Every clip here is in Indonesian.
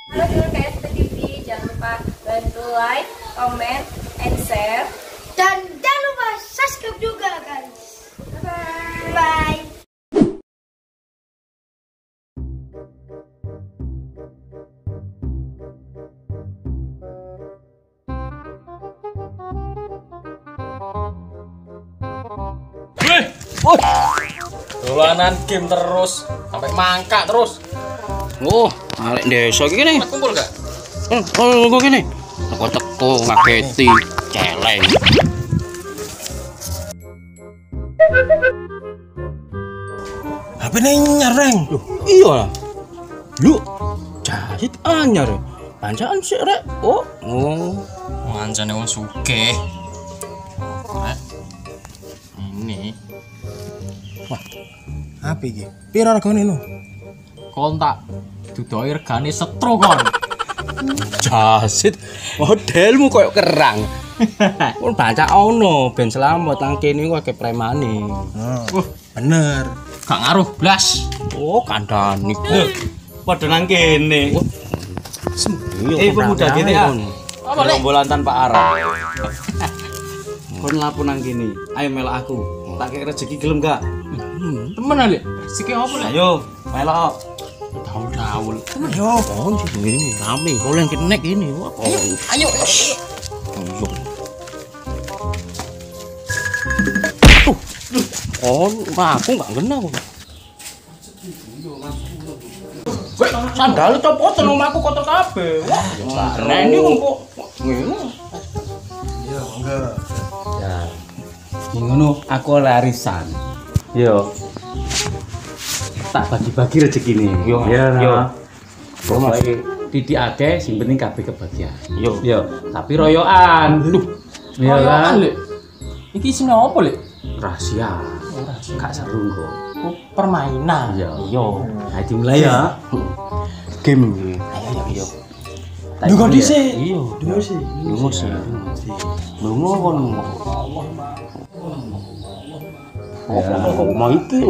Halo dulur KSP TV, jangan lupa bantu like, comment, and share. Dan jangan lupa subscribe juga guys. Bye-bye. Bye. Dolanan game terus sampai mangkak terus. Alik desa iki kene. Kumpul gak? Kok kene. Teko ngageti celeng. HP ne nyareng. Loh, iya lah. Lu jahit anyar. Pancaan sik rek. Oh. Ngancane wong sugih. Ini Apa iki? Piro regane no? kontak dudoe regane setro kon. Jasit. Modelmu koyo kerang. Pun baca ono ben selamat nang kene ku akeh premane. Bener. Gak ngaruh blas. Oh, kandhani. Padha nang kene. Pemuda GTA. Apa lek? Rombolan tanpa arah. Kon lapo nang kene. Ayo melok aku. Tak kek rezeki gelem gak? Temen lek. Siki opo lek? Ayo, melok. Daul-daul. Ayo, kon sing rame, boleh kenek ini. Wah, Ayo. Oh, aku nggak kena kok. Sandal copot nang omahku kotor kabeh. Wah, ini kok ngene. Iya, enggak. Ya. Ngono aku larisan. Yo. Tak bagi-bagi rezekine. Yo. Ya. Pokoke titik akeh sing penting kabeh kebahagiaan. Yo. Yo, tapi royokan. Iya kan? Lek. Iki isine opo lek? Rahasia. Gak seru kok. Oh, permainan. Iya. Yo. Nah, dimulai ya. Game iki. Ayo. Dungo dhisik. Iya. Dungo sih. Lungo sih. Lungo kon. Kok mau iki?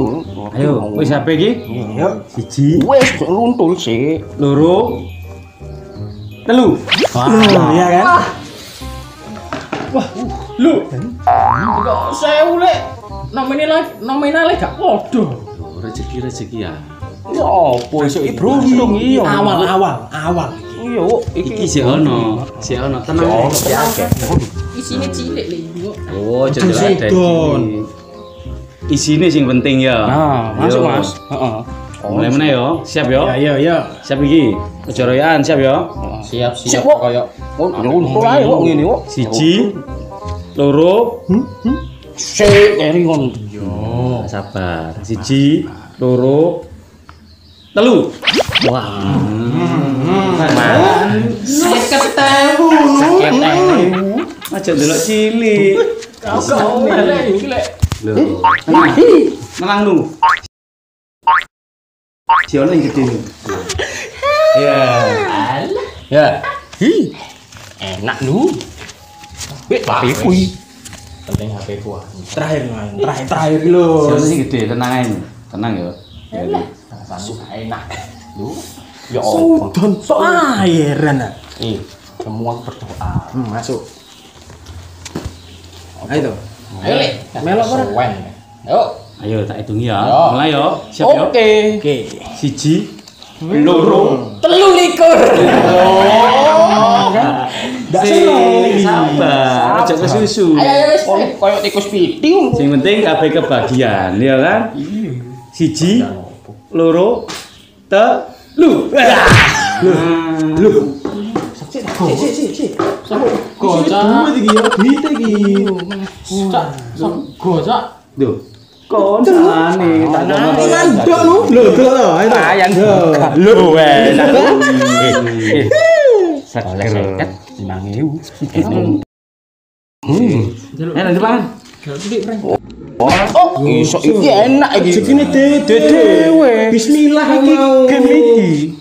Ayo, wis apa iki? Yo. Siji, Wes runtul sih. loro, telu. Iya kan? Lu. Kok sewu lek. Nominale gak padha. Rezeki ya. Ya apa iso beruntung iya. Awal. Iya, Iki sih ono, tenang. Isine cilik lek. Oh, Betul jajal sih, ada Don. iki. Isine sing penting ya. Nah, masuk Yo. Mas. Heeh. Mulai meneh yo. Siap yo. Iya. Siap iki. Aja royokan, siap yo. Siap Kok koyo oh, runtul ae kok ngene kok. Siji, loro, Sik keri kon. sabar. Siji, loro, telu. Wah. seket ewu. Aja delok cilik. Kau lek iki lek. Lho. Menang lu. Siono yang gede nih. Ya. Ya. Hi. Enak lu. Wih, tapi kuwi. Penting HP ku. Terakhir lho. Siono yang gede, tenang aja. Tenang ya. Satu enak. Lu. Ya Allah. Don sok airan. Semua berdoa. Masuk. Ayo. Ayo lek. Melok bareng. Suwen. Ayo. Ayo tak hitung ya. Yo. Mulai yo. Siap yo. Oke. Siji, loro, Telu likur. Ndak seneng. sabar. Aja kesusu. Ayo wis. Koyo tikus piti. Sing penting kabeh kebahagiaan, ya kan? Siji, loro, telu. Lu. Sik. Gocak. Duit iki ya, duit iki. Cak. Gocak. Duh. Koncane tak Mandok lu. Lho, delok to. Ayo. Ayang lu wes. Seket 5.000. Lanjut mangan. Oh, iso iki enak iki. Rezekine dhewe. Bismillah iki game iki.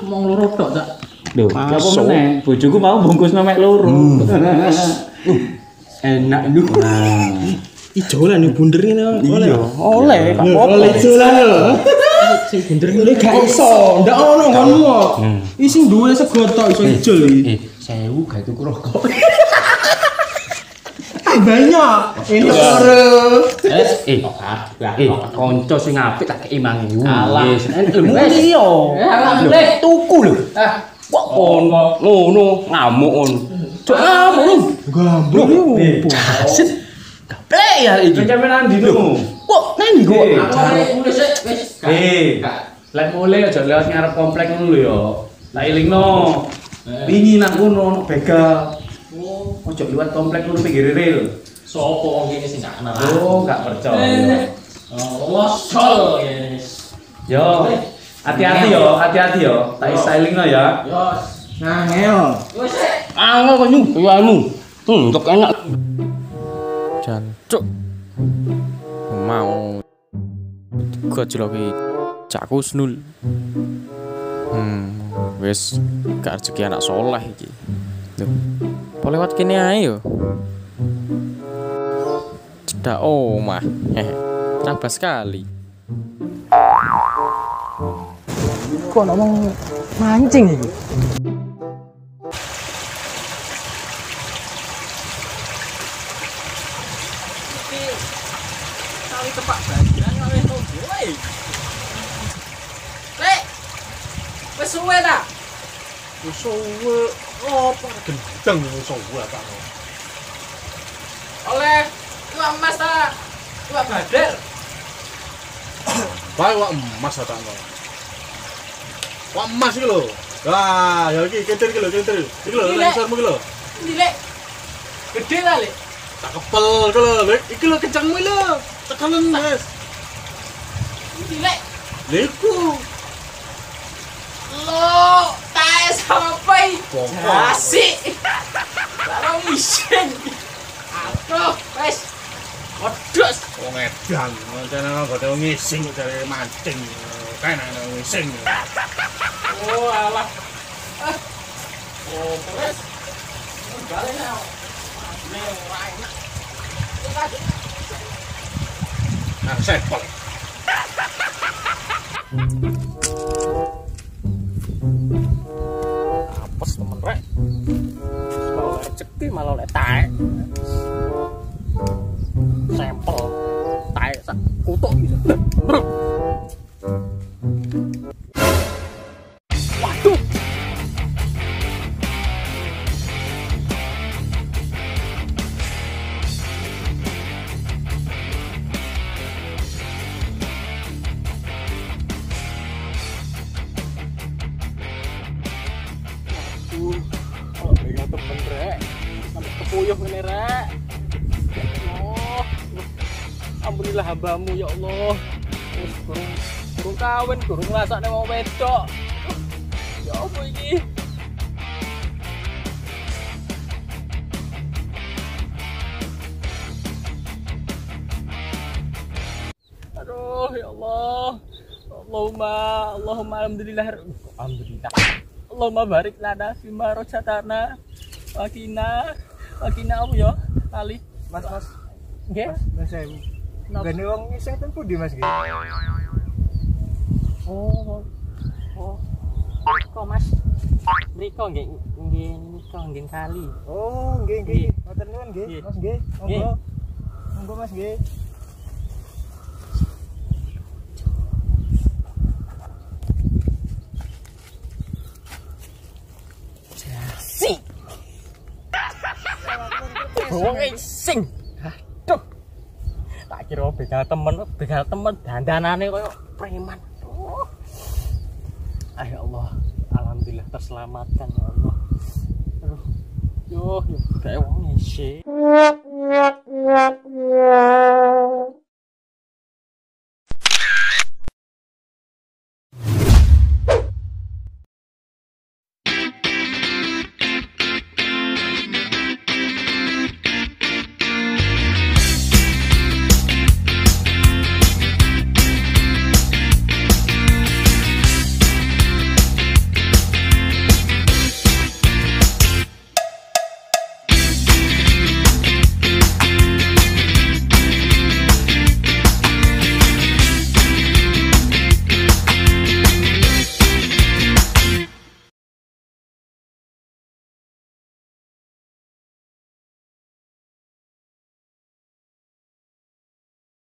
Mong loro tok, Cak. Lho, apa meneh? Bojoku mau bungkus mek loro. Enak lu. Ijolan nih bunder ngene oleh. Oleh, Oleh ijolan lho. sing bener Lha gak iso, ndak ono ngono kok. Isi duwe sego tok iso ijol iki. 1000 gawe tuku rokok. Banyak. Ini ora. Kanca sing apik tak kei 5000. Alah. Wis yo. Tuku lho. Kok ngono ngamuk on. Cuk ngamuk. Gambul yo. Jasit. Gaplek ya iki. Sampeyan ndino. Kok nang ndi kok? Wis Lek mulai aja lewat ngarep komplek ngono lho ya. Tak elingno. Wingi nang kono ono begal. Ojo liwat komplek ngono pinggir rel. sopo wong kene sing gak kenal. Oh, gak percaya. Wasol yes. Yo, hati-hati yo. Tak stylingno ya. Yo. Ngangel. Wis Angel kok nyu, kaya anu. Untuk enak. Jancuk. Mau gojloki cakku Snul. Wis gak rezeki anak soleh iki. Lho, po lewat kene ae yo. Cedak omah. Terabas sekali. kok ngomong mancing iki. Kali tepak bagian kali tobo wae. Lek. Wis suwe ta? Suwe opo gendeng suwe ta. Oleh dua emas ta? Dua badar. Bae wak emas ta no. Wak emas iki lho. Lah, ya iki kentir iki lho, kentir. Iki lho lensormu iki lho. Endi lek? Gede ta lek? Tak kepel iki lho, Lek. Iki lho kencangmu lho. Tekelen, Mas. Endi lek? Lha iku. Lo, tae sampai asik. Barang isin. Aduh, wes. Wedhus. Wong edan, rencana nang bodo ngising dari mancing. Kan ana ngising. Oh, alah. Oh, wes. Balik now. Ne ora enak. Nah, sepel. Apes temen rek. Kalau oleh ceki malah oleh taek. Sampel taek sak kutuk gitu. Waduh. Oh, bega temen rek. Sampai kepuyuh ngene rek. Ya Allah. Alhamdulillah hambamu ya Allah. Wis kurung kawin, kurung ngrasakne wong wedok. Ya apa iki? Aduh ya Allah. Allahumma alhamdulillah. Allahumma barik lana fima rojatana. Wakina apa ya? Ali. Mas. Nggih. Mas saya. Gane wong ngising ten pundi Mas iki? Oh. Kok Mas? Mriko nggih kali. Oh, nggih. Matur nuwun nggih. Mas nggih. Monggo. Monggo Mas nggih. Si. Wong sing. Aduh. Tak kira begal temen dandanane koyo preman. Ya Allah, alhamdulillah terselamatkan ya Allah. Aduh. Yo, kayak wong ngisi.